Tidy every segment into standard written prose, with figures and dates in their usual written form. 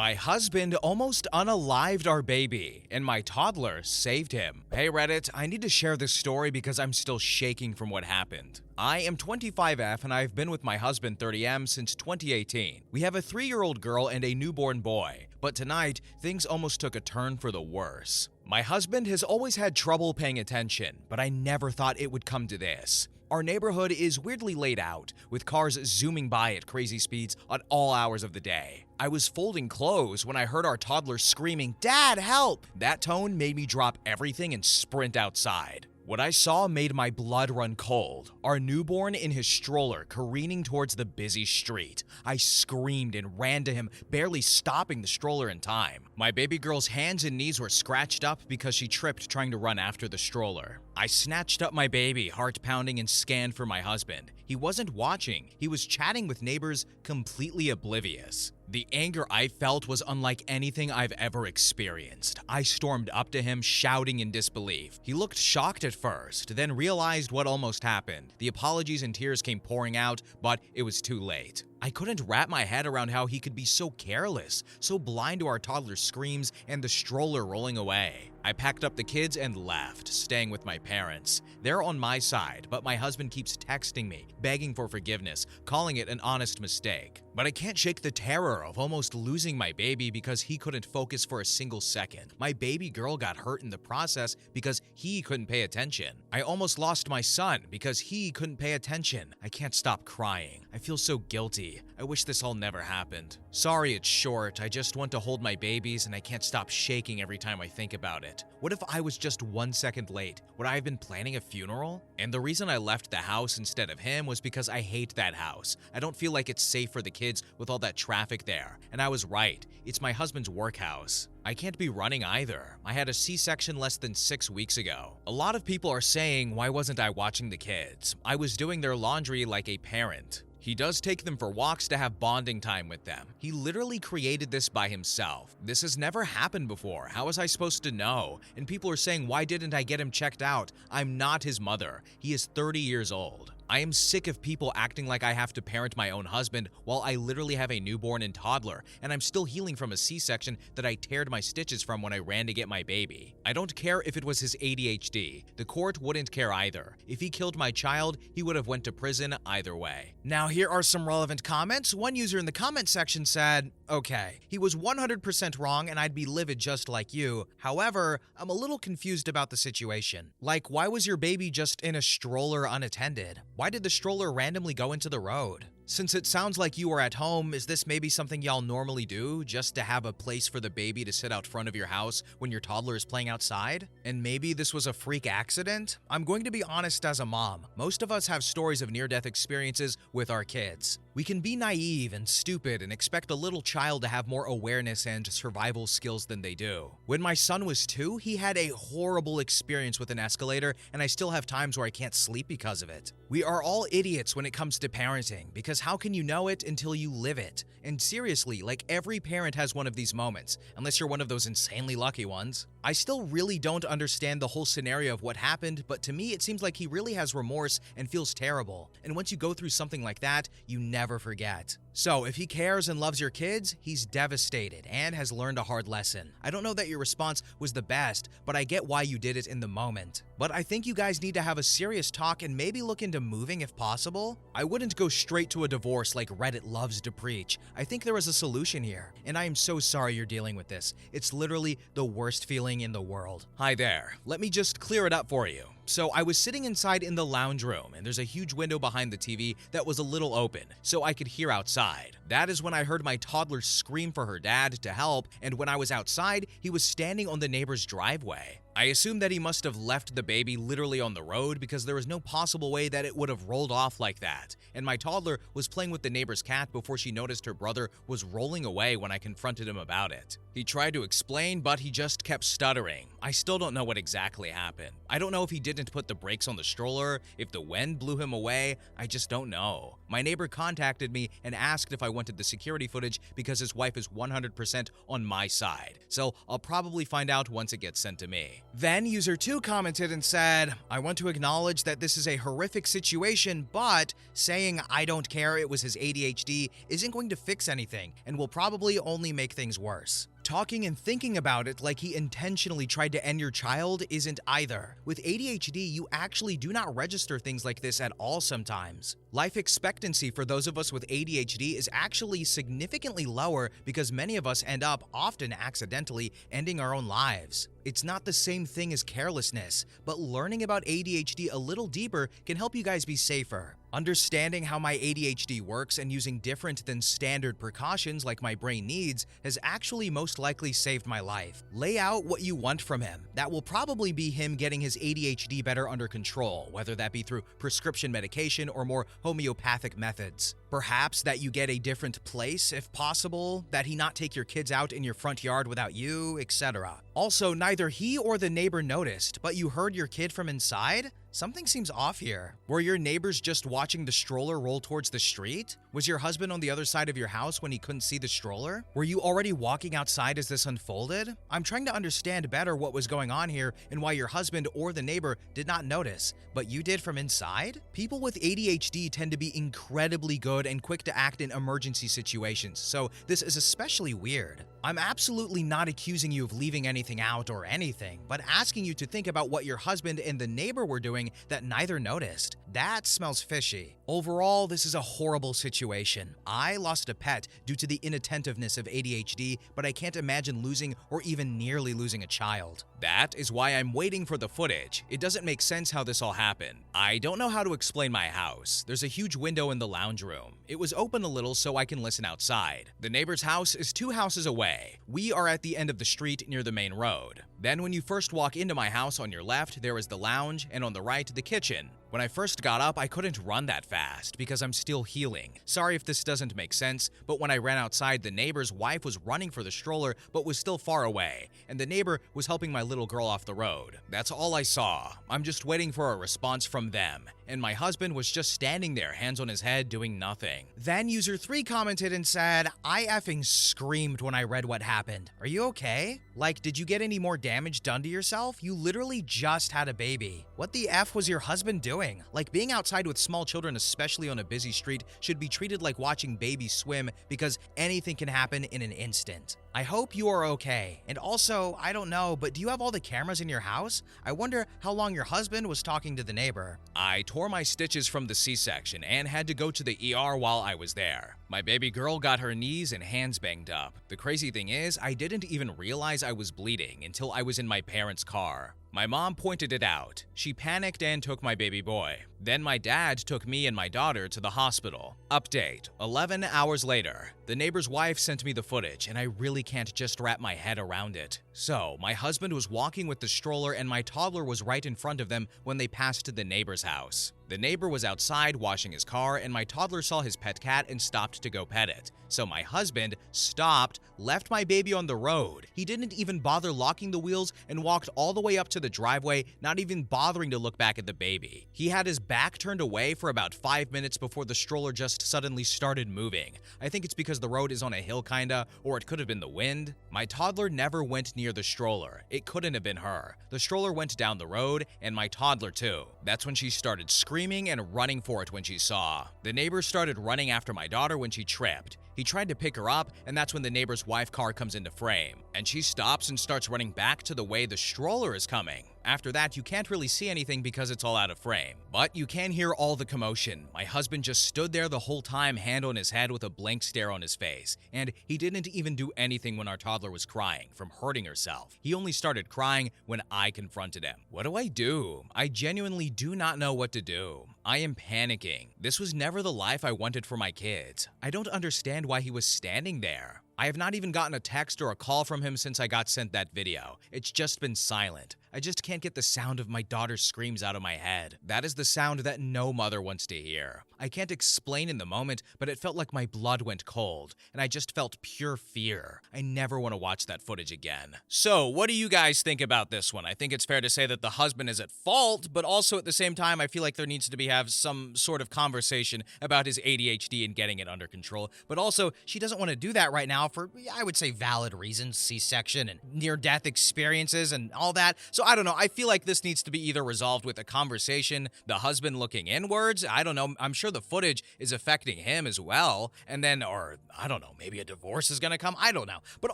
My husband almost unalived our baby, and my toddler saved him. Hey Reddit, I need to share this story because I'm still shaking from what happened. I am 25F and I've been with my husband 30M since 2018. We have a 3-year-old girl and a newborn boy, but tonight, things almost took a turn for the worse. My husband has always had trouble paying attention, but I never thought it would come to this. Our neighborhood is weirdly laid out, with cars zooming by at crazy speeds at all hours of the day. I was folding clothes when I heard our toddler screaming, "Dad, help!" That tone made me drop everything and sprint outside. What I saw made my blood run cold. Our newborn in his stroller careening towards the busy street. I screamed and ran to him, barely stopping the stroller in time. My baby girl's hands and knees were scratched up because she tripped trying to run after the stroller. I snatched up my baby, heart pounding, and scanned for my husband. He wasn't watching. He was chatting with neighbors, completely oblivious. The anger I felt was unlike anything I've ever experienced. I stormed up to him, shouting in disbelief. He looked shocked at first, then realized what almost happened. The apologies and tears came pouring out, but it was too late. I couldn't wrap my head around how he could be so careless, so blind to our toddler's screams and the stroller rolling away. I packed up the kids and left, staying with my parents. They're on my side, but my husband keeps texting me, begging for forgiveness, calling it an honest mistake. But I can't shake the terror of almost losing my baby because he couldn't focus for a single second. My baby girl got hurt in the process because he couldn't pay attention. I almost lost my son because he couldn't pay attention. I can't stop crying. I feel so guilty. I wish this all never happened. Sorry it's short, I just want to hold my babies and I can't stop shaking every time I think about it. What if I was just 1 second late? Would I have been planning a funeral? And the reason I left the house instead of him was because I hate that house. I don't feel like it's safe for the kids with all that traffic there. And I was right, it's my husband's work house. I can't be running either. I had a C-section less than 6 weeks ago. A lot of people are saying, why wasn't I watching the kids? I was doing their laundry like a parent. He does take them for walks to have bonding time with them. He literally created this by himself. This has never happened before. How was I supposed to know? And people are saying, why didn't I get him checked out? I'm not his mother. He is 30 years old. I am sick of people acting like I have to parent my own husband while I literally have a newborn and toddler, and I'm still healing from a C-section that I teared my stitches from when I ran to get my baby. I don't care if it was his ADHD. The court wouldn't care either. If he killed my child, he would have went to prison either way. Now here are some relevant comments. One user in the comment section said, okay, he was 100% wrong and I'd be livid just like you. However, I'm a little confused about the situation. Like, why was your baby just in a stroller unattended? Why did the stroller randomly go into the road? Since it sounds like you were at home, is this maybe something y'all normally do, just to have a place for the baby to sit out front of your house when your toddler is playing outside? And maybe this was a freak accident? I'm going to be honest as a mom. Most of us have stories of near-death experiences with our kids. We can be naive and stupid and expect a little child to have more awareness and survival skills than they do. When my son was 2, he had a horrible experience with an escalator, and I still have times where I can't sleep because of it. We are all idiots when it comes to parenting, because how can you know it until you live it? And seriously, like every parent has one of these moments, unless you're one of those insanely lucky ones. I still really don't understand the whole scenario of what happened, but to me it seems like he really has remorse and feels terrible. And once you go through something like that, you never forget. So if he cares and loves your kids, he's devastated and has learned a hard lesson. I don't know that your response was the best, but I get why you did it in the moment. But I think you guys need to have a serious talk and maybe look into moving if possible. I wouldn't go straight to a divorce like Reddit loves to preach. I think there is a solution here, and I am so sorry you're dealing with this. It's literally the worst feeling in the world. Hi there, let me just clear it up for you. So I was sitting inside in the lounge room, and there's a huge window behind the TV that was a little open, so I could hear outside. That is when I heard my toddler scream for her dad to help, and when I was outside, he was standing on the neighbor's driveway. I assumed that he must have left the baby literally on the road because there was no possible way that it would have rolled off like that. And my toddler was playing with the neighbor's cat before she noticed her brother was rolling away when I confronted him about it. He tried to explain, but he just kept stuttering. I still don't know what exactly happened. I don't know if he didn't put the brakes on the stroller, if the wind blew him away, I just don't know. My neighbor contacted me and asked if I wanted the security footage because his wife is 100% on my side. So I'll probably find out once it gets sent to me. Then user 2 commented and said, I want to acknowledge that this is a horrific situation, but saying I don't care it was his ADHD isn't going to fix anything and will probably only make things worse. Talking and thinking about it like he intentionally tried to end your child isn't either. With ADHD, you actually do not register things like this at all sometimes. Life expectancy for those of us with ADHD is actually significantly lower because many of us end up, often accidentally, ending our own lives. It's not the same thing as carelessness, but learning about ADHD a little deeper can help you guys be safer. Understanding how my ADHD works and using different than standard precautions like my brain needs has actually most likely saved my life. Lay out what you want from him. That will probably be him getting his ADHD better under control, whether that be through prescription medication or more homeopathic methods. Perhaps that you get a different place if possible, that he not take your kids out in your front yard without you, etc. Also, neither he or the neighbor noticed, but you heard your kid from inside? Something seems off here. Were your neighbors just watching the stroller roll towards the street? Was your husband on the other side of your house when he couldn't see the stroller? Were you already walking outside as this unfolded? I'm trying to understand better what was going on here and why your husband or the neighbor did not notice, but you did from inside? People with ADHD tend to be incredibly good and quick to act in emergency situations, so this is especially weird. I'm absolutely not accusing you of leaving anything out or anything, but asking you to think about what your husband and the neighbor were doing that neither noticed. That smells fishy. Overall, this is a horrible situation. I lost a pet due to the inattentiveness of ADHD, but I can't imagine losing or even nearly losing a child. That is why I'm waiting for the footage. It doesn't make sense how this all happened. I don't know how to explain my house. There's a huge window in the lounge room. It was open a little so I can listen outside. The neighbor's house is 2 houses away. We are at the end of the street near the main road. Then when you first walk into my house, on your left, there is the lounge, and on the right, the kitchen. When I first got up, I couldn't run that fast because I'm still healing. Sorry if this doesn't make sense, but when I ran outside, the neighbor's wife was running for the stroller but was still far away, and the neighbor was helping my little girl off the road. That's all I saw. I'm just waiting for a response from them. And my husband was just standing there, hands on his head, doing nothing. Then user 3 commented and said, I effing screamed when I read what happened. Are you okay? Like, did you get any more damage done to yourself? You literally just had a baby. What the F was your husband doing? Like, being outside with small children, especially on a busy street, should be treated like watching babies swim because anything can happen in an instant. I hope you are okay. And also, I don't know, but do you have all the cameras in your house? I wonder how long your husband was talking to the neighbor. I tore my stitches from the C-section and had to go to the ER while I was there. My baby girl got her knees and hands banged up. The crazy thing is, I didn't even realize I was bleeding until I was in my parents' car. My mom pointed it out. She panicked and took my baby boy. Then my dad took me and my daughter to the hospital. Update: 11 hours later. The neighbor's wife sent me the footage, and I really can't just wrap my head around it. So, my husband was walking with the stroller and my toddler was right in front of them when they passed the neighbor's house. The neighbor was outside washing his car and my toddler saw his pet cat and stopped to go pet it. So my husband stopped, left my baby on the road. He didn't even bother locking the wheels and walked all the way up to the driveway, not even bothering to look back at the baby. He had his back turned away for about 5 minutes before the stroller just suddenly started moving. I think it's because the road is on a hill kinda, or it could have been the wind. My toddler never went near the stroller. It couldn't have been her. The stroller went down the road, and my toddler too. That's when she started screaming and running for it when she saw. The neighbor started running after my daughter when she tripped. He tried to pick her up, and that's when the neighbor's wife car comes into frame. And she stops and starts running back to the way the stroller is coming. After that, you can't really see anything because it's all out of frame. But you can hear all the commotion. My husband just stood there the whole time, hand on his head with a blank stare on his face. And he didn't even do anything when our toddler was crying from hurting herself. He only started crying when I confronted him. What do I do? I genuinely do not know what to do. I am panicking. This was never the life I wanted for my kids. I don't understand why he was standing there. I have not even gotten a text or a call from him since I got sent that video. It's just been silent. I just can't get the sound of my daughter's screams out of my head. That is the sound that no mother wants to hear. I can't explain in the moment, but it felt like my blood went cold, and I just felt pure fear. I never want to watch that footage again. So, what do you guys think about this one? I think it's fair to say that the husband is at fault, but also at the same time, I feel like there needs to be have some sort of conversation about his ADHD and getting it under control. But also, she doesn't want to do that right now for, I would say, valid reasons, C-section and near-death experiences and all that. So I don't know. I feel like this needs to be either resolved with a conversation, the husband looking inwards. I don't know. I'm sure the footage is affecting him as well. And then, or I don't know, maybe a divorce is going to come. I don't know. But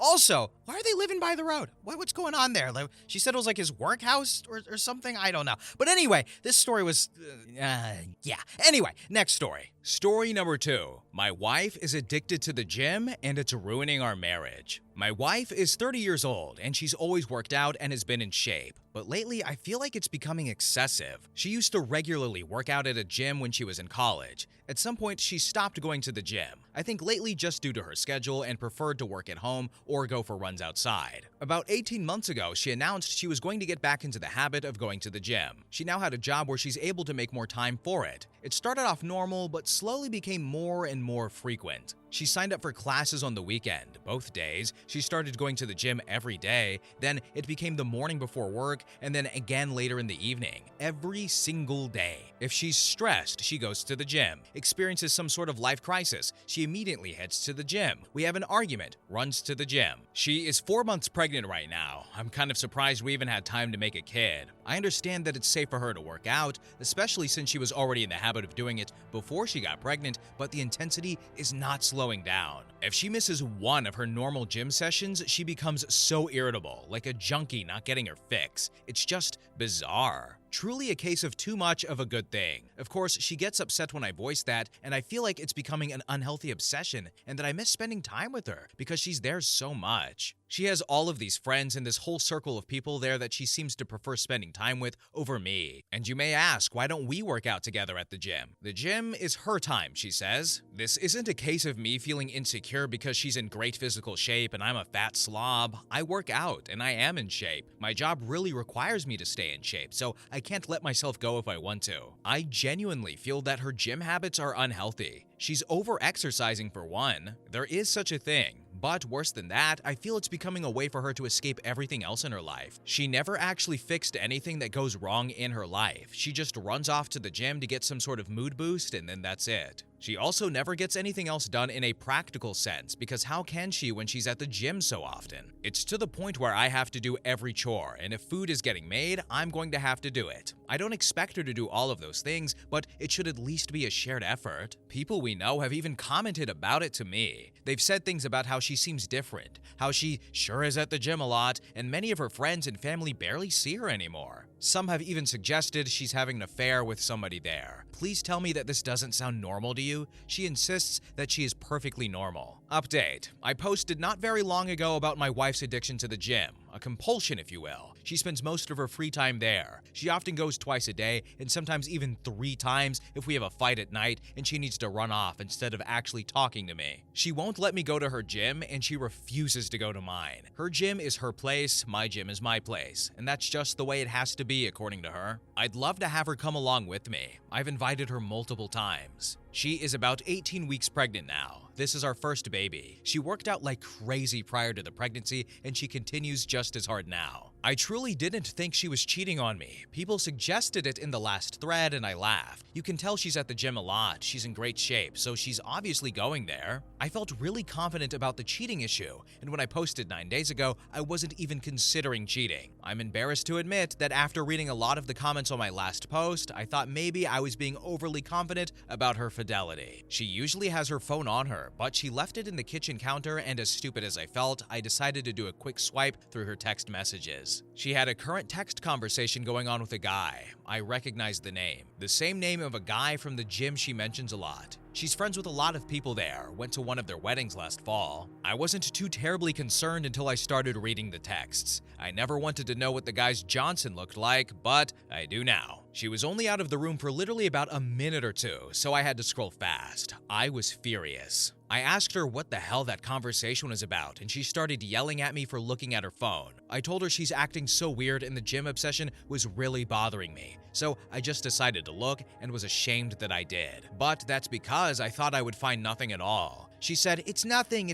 also, why are they living by the road? What's going on there? Like, she said it was like his workhouse or something. I don't know. But anyway, this story was, yeah. Anyway, next story. Story number 2. My wife is addicted to the gym and it's ruining our marriage. My wife is 30 years old and she's always worked out and has been in shape. But lately, I feel like it's becoming excessive. She used to regularly work out at a gym when she was in college. At some point, she stopped going to the gym. I think lately just due to her schedule and preferred to work at home or go for runs outside. About 18 months ago, she announced she was going to get back into the habit of going to the gym. She now had a job where she's able to make more time for it. It started off normal, but slowly became more and more frequent. She signed up for classes on the weekend, both days. She started going to the gym every day. Then it became the morning before work, and then again later in the evening. Every single day. If she's stressed, she goes to the gym. Experiences some sort of life crisis, she immediately heads to the gym. We have an argument, runs to the gym. She is 4 months pregnant right now. I'm kind of surprised we even had time to make a kid. I understand that it's safe for her to work out, especially since she was already in the habit of doing it before she got pregnant, but the intensity is not slowing down. If she misses one of her normal gym sessions, she becomes so irritable, like a junkie not getting her fix. It's just bizarre. Truly a case of too much of a good thing. Of course, she gets upset when I voice that, and I feel like it's becoming an unhealthy obsession and that I miss spending time with her because she's there so much. She has all of these friends and this whole circle of people there that she seems to prefer spending time with over me. And you may ask, why don't we work out together at the gym? The gym is her time, she says. This isn't a case of me feeling insecure because she's in great physical shape and I'm a fat slob. I work out and I am in shape. My job really requires me to stay in shape, so I can't let myself go if I want to. I genuinely feel that her gym habits are unhealthy. She's over-exercising for one. There is such a thing. But worse than that, I feel it's becoming a way for her to escape everything else in her life. She never actually fixed anything that goes wrong in her life. She just runs off to the gym to get some sort of mood boost and then that's it. She also never gets anything else done in a practical sense because how can she when she's at the gym so often? It's to the point where I have to do every chore, and if food is getting made, I'm going to have to do it. I don't expect her to do all of those things, but it should at least be a shared effort. People we know have even commented about it to me. They've said things about how she seems different, how she sure is at the gym a lot, and many of her friends and family barely see her anymore. Some have even suggested she's having an affair with somebody there. Please tell me that this doesn't sound normal to you. She insists that she is perfectly normal. Update. I posted not very long ago about my wife's addiction to the gym, a compulsion if you will. She spends most of her free time there. She often goes twice a day and sometimes even 3 times if we have a fight at night and she needs to run off instead of actually talking to me. She won't let me go to her gym and she refuses to go to mine. Her gym is her place, my gym is my place, and that's just the way it has to be according to her. I'd love to have her come along with me. I've invited her multiple times. She is about 18 weeks pregnant now. This is our first baby. She worked out like crazy prior to the pregnancy and she continues just as hard now. I truly didn't think she was cheating on me. People suggested it in the last thread and I laughed. You can tell she's at the gym a lot. She's in great shape, so she's obviously going there. I felt really confident about the cheating issue, and when I posted 9 days ago, I wasn't even considering cheating. I'm embarrassed to admit that after reading a lot of the comments on my last post, I thought maybe I was being overly confident about her fidelity. She usually has her phone on her, but she left it in the kitchen counter, and as stupid as I felt, I decided to do a quick swipe through her text messages. She had a current text conversation going on with a guy. I recognized the name. The same name of a guy from the gym she mentions a lot. She's friends with a lot of people there, went to one of their weddings last fall. I wasn't too terribly concerned until I started reading the texts. I never wanted to know what the guy's Johnson looked like, but I do now. She was only out of the room for literally about a minute or two, so I had to scroll fast. I was furious. I asked her what the hell that conversation was about, and she started yelling at me for looking at her phone. I told her she's acting so weird and the gym obsession was really bothering me, so I just decided to look and was ashamed that I did. But that's because I thought I would find nothing at all. She said, it's nothing.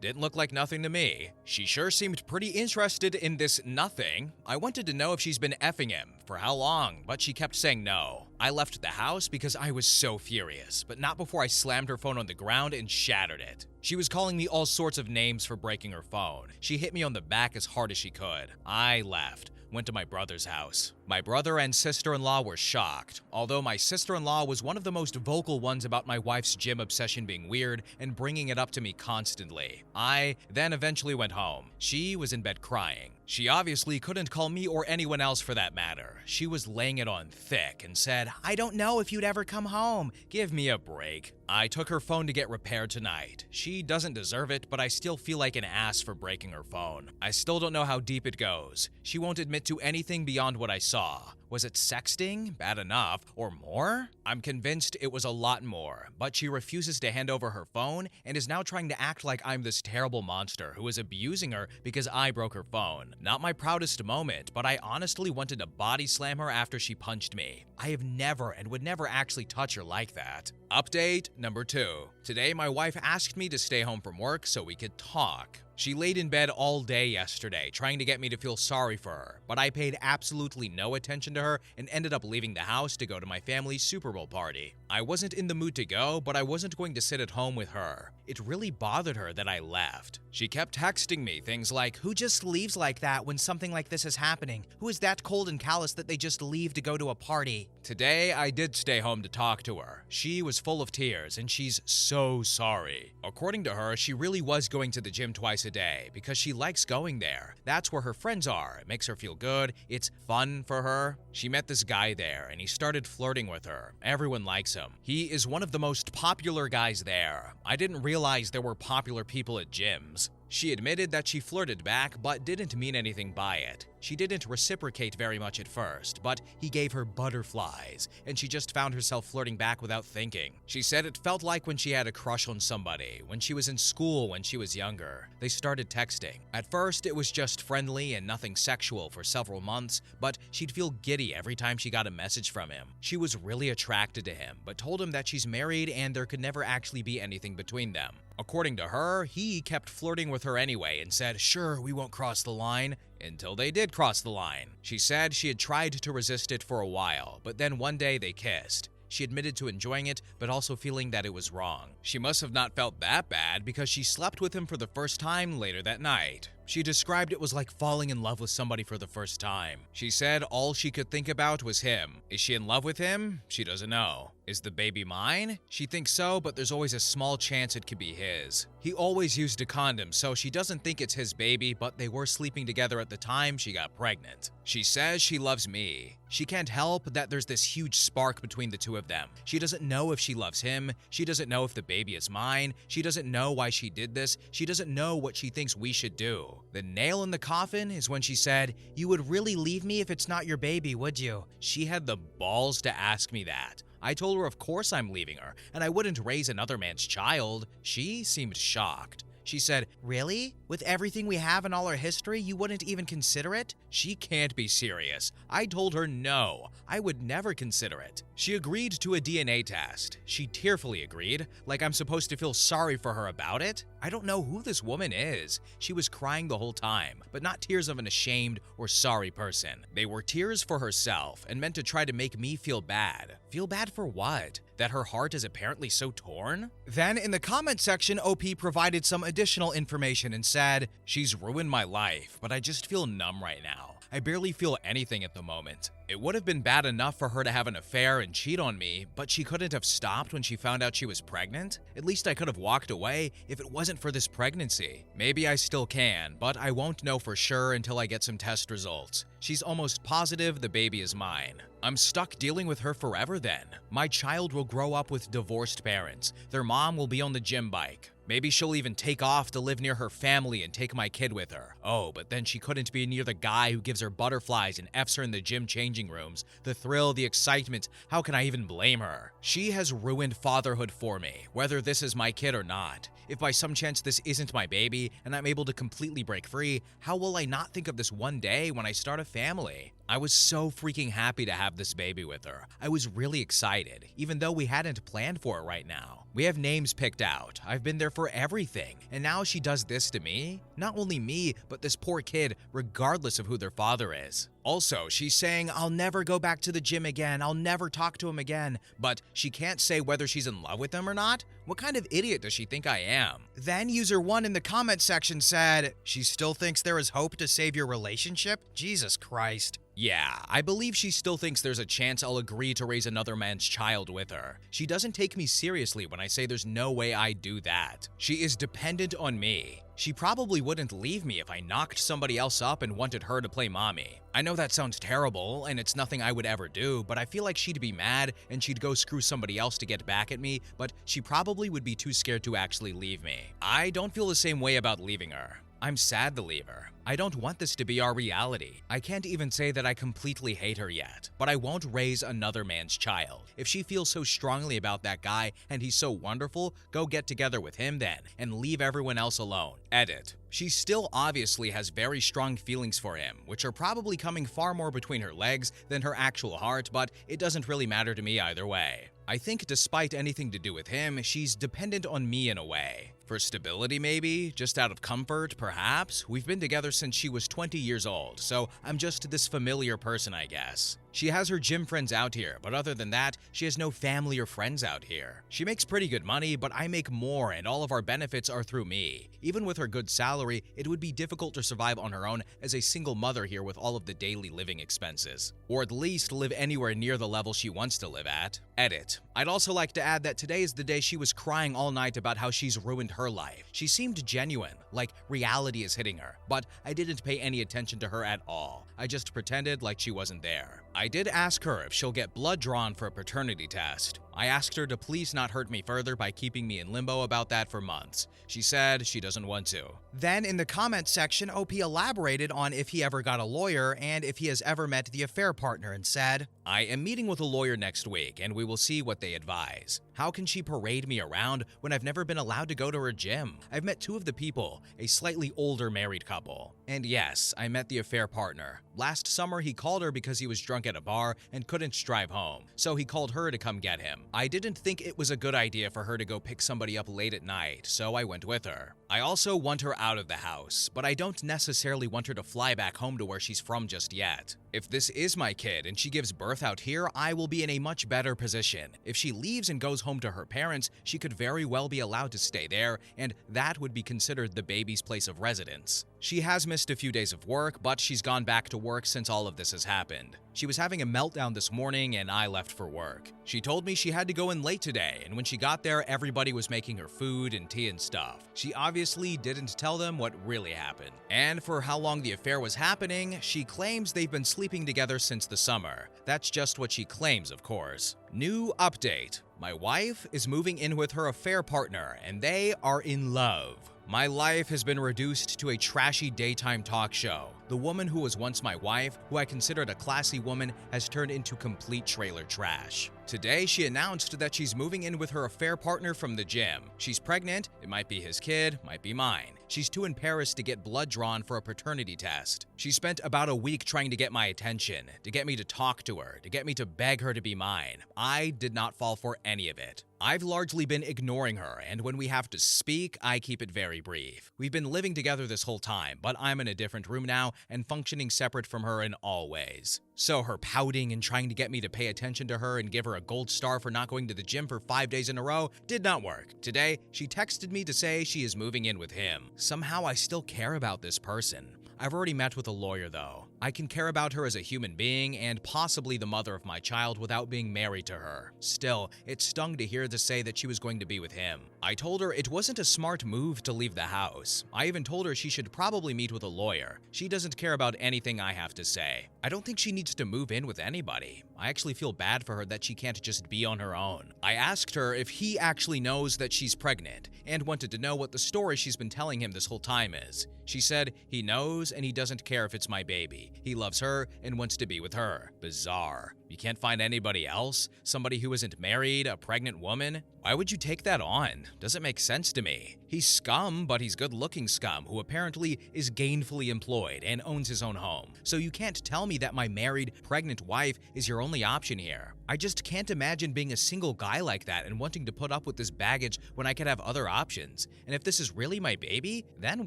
Didn't look like nothing to me. She sure seemed pretty interested in this nothing. I wanted to know if she's been effing him, for how long, but she kept saying no. I left the house because I was so furious, but not before I slammed her phone on the ground and shattered it. She was calling me all sorts of names for breaking her phone. She hit me on the back as hard as she could. I left. Went to my brother's house. My brother and sister-in-law were shocked, although my sister-in-law was one of the most vocal ones about my wife's gym obsession being weird and bringing it up to me constantly. I then eventually went home. She was in bed crying. She obviously couldn't call me or anyone else for that matter. She was laying it on thick and said, "I don't know if you'd ever come home. Give me a break." I took her phone to get repaired tonight. She doesn't deserve it, but I still feel like an ass for breaking her phone. I still don't know how deep it goes. She won't admit to anything beyond what I saw. Was it sexting? Bad enough. Or more? I'm convinced it was a lot more, but she refuses to hand over her phone and is now trying to act like I'm this terrible monster who is abusing her because I broke her phone. Not my proudest moment, but I honestly wanted to body slam her after she punched me. I have never and would never actually touch her like that. Update number 2. Today, my wife asked me to stay home from work so we could talk. She laid in bed all day yesterday, trying to get me to feel sorry for her, but I paid absolutely no attention to her and ended up leaving the house to go to my family's Super Bowl party. I wasn't in the mood to go, but I wasn't going to sit at home with her. It really bothered her that I left. She kept texting me things like, "Who just leaves like that when something like this is happening? Who is that cold and callous that they just leave to go to a party?" Today, I did stay home to talk to her. She was full of tears and she's so sorry. According to her, she really was going to the gym twice a day because she likes going there. That's where her friends are. It makes her feel good. It's fun for her. She met this guy there and he started flirting with her. Everyone likes him. He is one of the most popular guys there. I didn't realize there were popular people at gyms. She admitted that she flirted back, but didn't mean anything by it. She didn't reciprocate very much at first, but he gave her butterflies, and she just found herself flirting back without thinking. She said it felt like when she had a crush on somebody, when she was in school when she was younger. They started texting. At first, it was just friendly and nothing sexual for several months, but she'd feel giddy every time she got a message from him. She was really attracted to him, but told him that she's married and there could never actually be anything between them. According to her, he kept flirting with her anyway and said, "Sure, we won't cross the line," until they did cross the line. She said she had tried to resist it for a while, but then one day they kissed. She admitted to enjoying it, but also feeling that it was wrong. She must have not felt that bad because she slept with him for the first time later that night. She described it was like falling in love with somebody for the first time. She said all she could think about was him. Is she in love with him? She doesn't know. Is the baby mine? She thinks so, but there's always a small chance it could be his. He always used a condom, so she doesn't think it's his baby, but they were sleeping together at the time she got pregnant. She says she loves me. She can't help that there's this huge spark between the two of them. She doesn't know if she loves him. She doesn't know if the baby is mine. She doesn't know why she did this. She doesn't know what she thinks we should do. The nail in the coffin is when she said, "You would really leave me if it's not your baby, would you?" She had the balls to ask me that. I told her of course I'm leaving her, and I wouldn't raise another man's child. She seemed shocked. She said, "Really? With everything we have in all our history, you wouldn't even consider it?" She can't be serious. I told her no, I would never consider it. She agreed to a DNA test. She tearfully agreed, like I'm supposed to feel sorry for her about it. I don't know who this woman is. She was crying the whole time, but not tears of an ashamed or sorry person. They were tears for herself and meant to try to make me feel bad. Feel bad for what? That her heart is apparently so torn? Then in the comment section, OP provided some additional information and said, "She's ruined my life, but I just feel numb right now. I barely feel anything at the moment. It would have been bad enough for her to have an affair and cheat on me, but she couldn't have stopped when she found out she was pregnant? At least I could have walked away if it wasn't for this pregnancy. Maybe I still can, but I won't know for sure until I get some test results. She's almost positive the baby is mine. I'm stuck dealing with her forever then. My child will grow up with divorced parents. Their mom will be on the gym bike. Maybe she'll even take off to live near her family and take my kid with her. Oh, but then she couldn't be near the guy who gives her butterflies and F's her in the gym changing rooms. The thrill, the excitement, how can I even blame her? She has ruined fatherhood for me, whether this is my kid or not. If by some chance this isn't my baby and I'm able to completely break free, how will I not think of this one day when I start a family? I was so freaking happy to have this baby with her. I was really excited, even though we hadn't planned for it right now. We have names picked out. I've been there for everything. And now she does this to me? Not only me, but this poor kid, regardless of who their father is. Also, she's saying, I'll never go back to the gym again, I'll never talk to him again, but she can't say whether she's in love with him or not? What kind of idiot does she think I am? Then user 1 in the comment section said, she still thinks there is hope to save your relationship? Jesus Christ. Yeah, I believe she still thinks there's a chance I'll agree to raise another man's child with her. She doesn't take me seriously when I say there's no way I'd do that. She is dependent on me. She probably wouldn't leave me if I knocked somebody else up and wanted her to play mommy. I know that sounds terrible, and it's nothing I would ever do, but I feel like she'd be mad and she'd go screw somebody else to get back at me, but she probably would be too scared to actually leave me. I don't feel the same way about leaving her. I'm sad to leave her. I don't want this to be our reality. I can't even say that I completely hate her yet, but I won't raise another man's child. If she feels so strongly about that guy and he's so wonderful, go get together with him then and leave everyone else alone. Edit. She still obviously has very strong feelings for him, which are probably coming far more between her legs than her actual heart, but it doesn't really matter to me either way. I think despite anything to do with him, she's dependent on me in a way. For stability maybe? Just out of comfort, perhaps? We've been together since she was 20 years old, so I'm just this familiar person, I guess. She has her gym friends out here, but other than that, she has no family or friends out here. She makes pretty good money, but I make more and all of our benefits are through me. Even with her good salary, it would be difficult to survive on her own as a single mother here with all of the daily living expenses. Or at least live anywhere near the level she wants to live at. Edit. I'd also like to add that today is the day she was crying all night about how she's ruined her life. She seemed genuine, like reality is hitting her, but I didn't pay any attention to her at all. I just pretended like she wasn't there. I did ask her if she'll get blood drawn for a paternity test. I asked her to please not hurt me further by keeping me in limbo about that for months. She said she doesn't want to. Then in the comment section, OP elaborated on if he ever got a lawyer and if he has ever met the affair partner and said, I am meeting with a lawyer next week and we will see what they advise. How can she parade me around when I've never been allowed to go to her gym? I've met two of the people, a slightly older married couple. And yes, I met the affair partner. Last summer, he called her because he was drunk at a bar and couldn't drive home, so he called her to come get him. I didn't think it was a good idea for her to go pick somebody up late at night, so I went with her. I also want her out of the house, but I don't necessarily want her to fly back home to where she's from just yet. If this is my kid and she gives birth out here, I will be in a much better position. If she leaves and goes home to her parents, she could very well be allowed to stay there, and that would be considered the baby's place of residence. She has missed a few days of work, but she's gone back to work since all of this has happened. She was having a meltdown this morning and I left for work. She told me she had to go in late today, and when she got there, everybody was making her food and tea and stuff. She obviously didn't tell them what really happened. And for how long the affair was happening, she claims they've been sleeping together since the summer. That's just what she claims, of course. New update. My wife is moving in with her affair partner, and they are in love. My life has been reduced to a trashy daytime talk show. The woman who was once my wife, who I considered a classy woman, has turned into complete trailer trash. Today, she announced that she's moving in with her affair partner from the gym. She's pregnant, it might be his kid, might be mine. She's in Paris to get blood drawn for a paternity test. She spent about a week trying to get my attention, to get me to talk to her, to get me to beg her to be mine. I did not fall for any of it. I've largely been ignoring her, and when we have to speak, I keep it very brief. We've been living together this whole time, but I'm in a different room now and functioning separate from her in all ways. So her pouting and trying to get me to pay attention to her and give her a gold star for not going to the gym for 5 days in a row did not work. Today, she texted me to say she is moving in with him. Somehow I still care about this person. I've already met with a lawyer though. I can care about her as a human being and possibly the mother of my child without being married to her. Still, it stung to hear her say that she was going to be with him. I told her it wasn't a smart move to leave the house. I even told her she should probably meet with a lawyer. She doesn't care about anything I have to say. I don't think she needs to move in with anybody. I actually feel bad for her that she can't just be on her own. I asked her if he actually knows that she's pregnant and wanted to know what the story she's been telling him this whole time is. She said he knows and he doesn't care if it's my baby. He loves her and wants to be with her. Bizarre. You can't find anybody else? Somebody who isn't married, a pregnant woman? Why would you take that on? Doesn't make sense to me. He's scum, but he's good-looking scum who apparently is gainfully employed and owns his own home. So you can't tell me that my married, pregnant wife is your only option here. I just can't imagine being a single guy like that and wanting to put up with this baggage when I could have other options. And if this is really my baby, then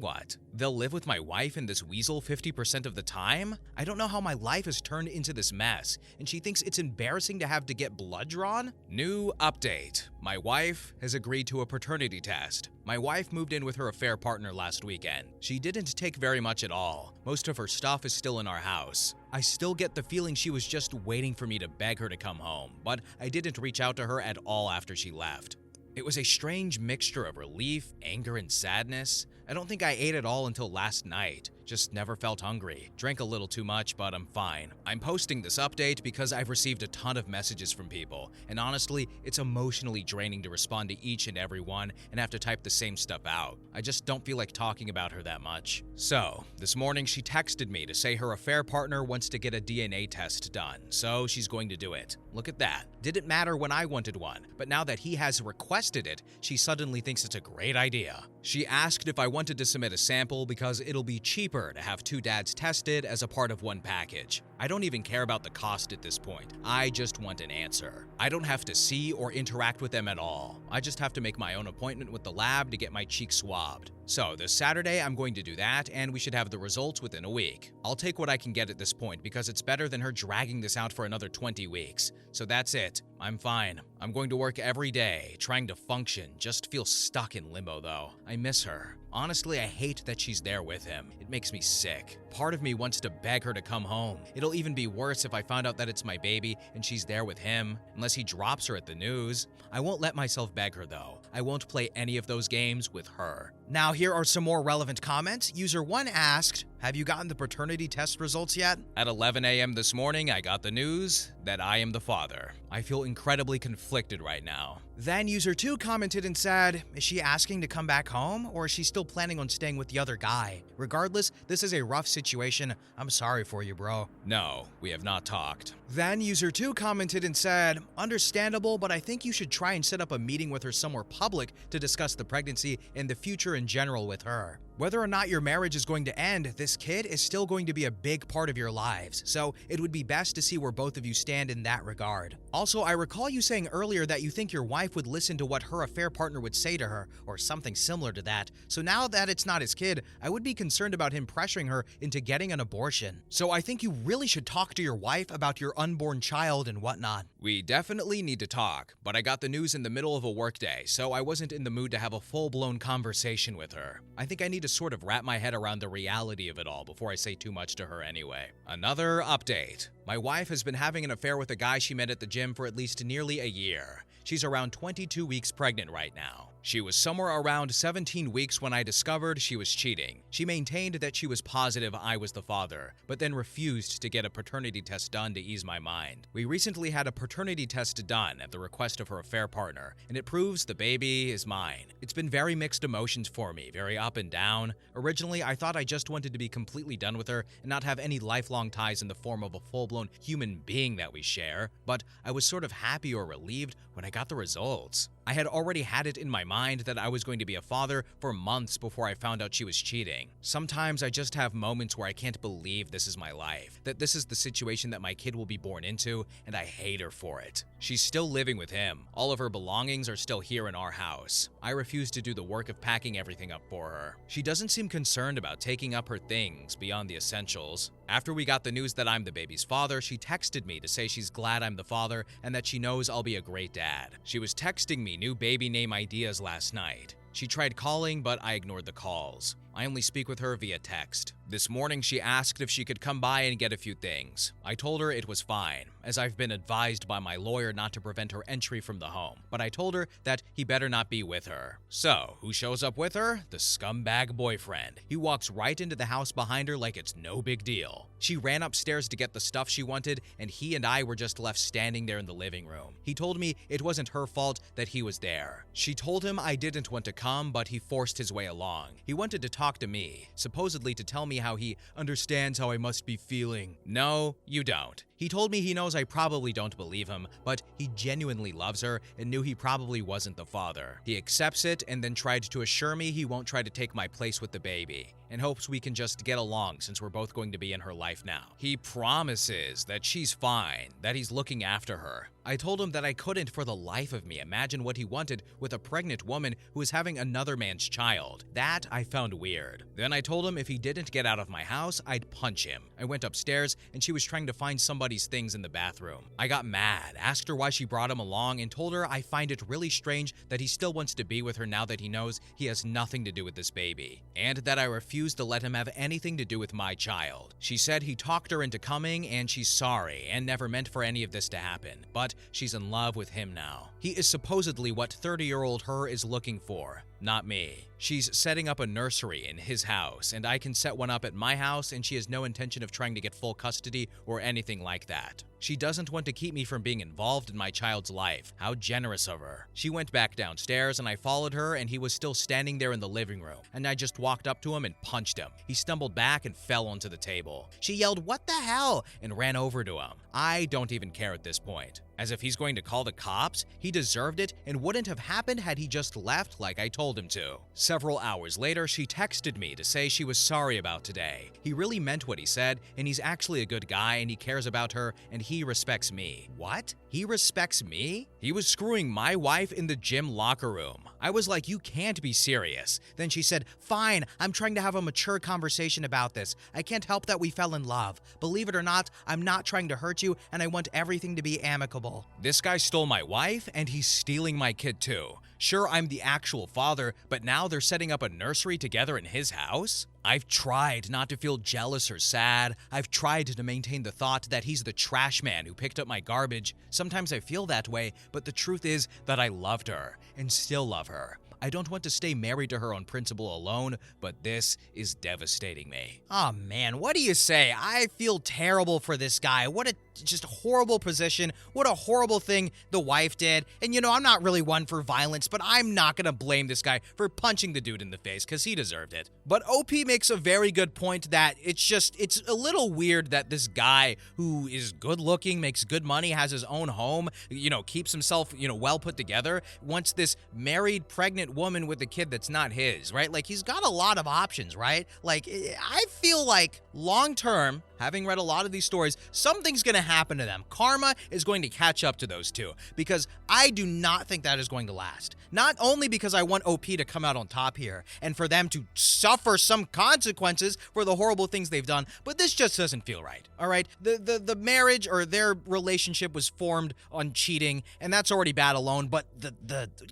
what? They'll live with my wife and this weasel 50% of the time? I don't know how my life has turned into this mess, and she thinks it's embarrassing to have to get blood drawn? New update. My wife has agreed to a paternity test. My wife moved in with her affair partner last weekend. She didn't take very much at all. Most of her stuff is still in our house. I still get the feeling she was just waiting for me to beg her to come home, but I didn't reach out to her at all after she left. It was a strange mixture of relief, anger, and sadness. I don't think I ate at all until last night. Just never felt hungry. Drank a little too much, but I'm fine. I'm posting this update because I've received a ton of messages from people, and honestly, it's emotionally draining to respond to each and every one and have to type the same stuff out. I just don't feel like talking about her that much. So, this morning she texted me to say her affair partner wants to get a DNA test done, so she's going to do it. Look at that. Didn't matter when I wanted one, but now that he has requested it, she suddenly thinks it's a great idea. She asked if I wanted to submit a sample because it'll be cheaper to have two dads tested as a part of one package. I don't even care about the cost at this point. I just want an answer. I don't have to see or interact with them at all. I just have to make my own appointment with the lab to get my cheek swabbed. So this Saturday, I'm going to do that, and we should have the results within a week. I'll take what I can get at this point because it's better than her dragging this out for another 20 weeks. So that's it. I'm fine. I'm going to work every day, trying to function, just feel stuck in limbo though. I miss her. Honestly, I hate that she's there with him. It makes me sick. Part of me wants to beg her to come home. It'll even be worse if I find out that it's my baby and she's there with him, unless he drops her at the news. I won't let myself beg her though. I won't play any of those games with her. Now here are some more relevant comments. User 1 asked, have you gotten the paternity test results yet? At 11 a.m. this morning, I got the news that I am the father. I feel incredibly conflicted right now. Then user 2 commented and said, is she asking to come back home or is she still planning on staying with the other guy? Regardless, this is a rough situation. I'm sorry for you, bro. No, we have not talked. Then user 2 commented and said, understandable, but I think you should try and set up a meeting with her somewhere public to discuss the pregnancy and the future in general with her. Whether or not your marriage is going to end, this kid is still going to be a big part of your lives, so it would be best to see where both of you stand in that regard. Also, I recall you saying earlier that you think your wife would listen to what her affair partner would say to her, or something similar to that, so now that it's not his kid, I would be concerned about him pressuring her into getting an abortion. So I think you really should talk to your wife about your unborn child and whatnot. We definitely need to talk, but I got the news in the middle of a workday, so I wasn't in the mood to have a full-blown conversation with her. I think I need to sort of wrap my head around the reality of it all before I say too much to her anyway. Another update. My wife has been having an affair with a guy she met at the gym for at least nearly a year. She's around 22 weeks pregnant right now. She was somewhere around 17 weeks when I discovered she was cheating. She maintained that she was positive I was the father, but then refused to get a paternity test done to ease my mind. We recently had a paternity test done at the request of her affair partner, and it proves the baby is mine. It's been very mixed emotions for me, very up and down. Originally, I thought I just wanted to be completely done with her and not have any lifelong ties in the form of a full-blown human being that we share, but I was sort of happy or relieved when I got the results. I had already had it in my mind that I was going to be a father for months before I found out she was cheating. Sometimes I just have moments where I can't believe this is my life, that this is the situation that my kid will be born into, and I hate her for it. She's still living with him. All of her belongings are still here in our house. I refuse to do the work of packing everything up for her. She doesn't seem concerned about taking up her things beyond the essentials. After we got the news that I'm the baby's father, she texted me to say she's glad I'm the father and that she knows I'll be a great dad. She was texting me new baby name ideas last night. She tried calling, but I ignored the calls. I only speak with her via text. This morning, she asked if she could come by and get a few things. I told her it was fine, as I've been advised by my lawyer not to prevent her entry from the home, but I told her that he better not be with her. So, who shows up with her? The scumbag boyfriend. He walks right into the house behind her like it's no big deal. She ran upstairs to get the stuff she wanted, and he and I were just left standing there in the living room. He told me it wasn't her fault that he was there. She told him I didn't want to come, but he forced his way along. He wanted to talk talk to me, supposedly to tell me how he understands how I must be feeling. No, you don't. He told me he knows I probably don't believe him, but he genuinely loves her and knew he probably wasn't the father. He accepts it and then tried to assure me he won't try to take my place with the baby, and hopes we can just get along since we're both going to be in her life now. He promises that she's fine, that he's looking after her. I told him that I couldn't for the life of me imagine what he wanted with a pregnant woman who is having another man's child. That I found weird. Then I told him if he didn't get out of my house, I'd punch him. I went upstairs and she was trying to find somebody's things in the bathroom. I got mad, asked her why she brought him along, and told her I find it really strange that he still wants to be with her now that he knows he has nothing to do with this baby, and that I refuse to let him have anything to do with my child. She said he talked her into coming and she's sorry and never meant for any of this to happen, but she's in love with him now. He is supposedly what 30-year-old her is looking for, not me. She's setting up a nursery in his house, and I can set one up at my house, and she has no intention of trying to get full custody or anything like that. She doesn't want to keep me from being involved in my child's life. How generous of her. She went back downstairs, and I followed her, and he was still standing there in the living room, and I just walked up to him and punched him. He stumbled back and fell onto the table. She yelled, "What the hell?" and ran over to him. I don't even care at this point. As if he's going to call the cops? He deserved it and wouldn't have happened had he just left like I told him to. Several hours later, she texted me to say she was sorry about today. He really meant what he said, and he's actually a good guy and he cares about her and he respects me. What? He respects me? He was screwing my wife in the gym locker room. I was like, you can't be serious. Then she said, fine, I'm trying to have a mature conversation about this. I can't help that we fell in love. Believe it or not, I'm not trying to hurt you and I want everything to be amicable. This guy stole my wife and he's stealing my kid too. Sure, I'm the actual father, but now they're setting up a nursery together in his house? I've tried not to feel jealous or sad. I've tried to maintain the thought that he's the trash man who picked up my garbage. Sometimes I feel that way, but the truth is that I loved her and still love her. I don't want to stay married to her on principle alone, but this is devastating me. Oh man, what do you say? I feel terrible for this guy. What a just horrible position. What a horrible thing the wife did. And you know, I'm not really one for violence, but I'm not gonna blame this guy for punching the dude in the face because he deserved it. But OP makes a very good point that it's a little weird that this guy who is good looking, makes good money, has his own home, you know, keeps himself, you know, well put together, wants this married, pregnant woman with a kid that's not his, right? Like, he's got a lot of options, right? Like, I feel like long term, having read a lot of these stories, something's gonna happen to them. Karma is going to catch up to those two because I do not think that is going to last. Not only because I want OP to come out on top here and for them to suffer some consequences for the horrible things they've done, but this just doesn't feel right, all right? The marriage or their relationship was formed on cheating, and that's already bad alone, but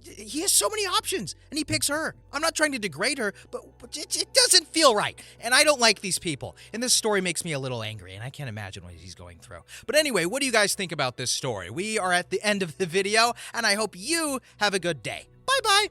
he has so many options, and he picks her. I'm not trying to degrade her, but it doesn't feel right, and I don't like these people, and this story makes me a little angry, and I can't imagine what he's going through. But anyway, what do you guys think about this story? We are at the end of the video, and I hope you have a good day. Bye-bye.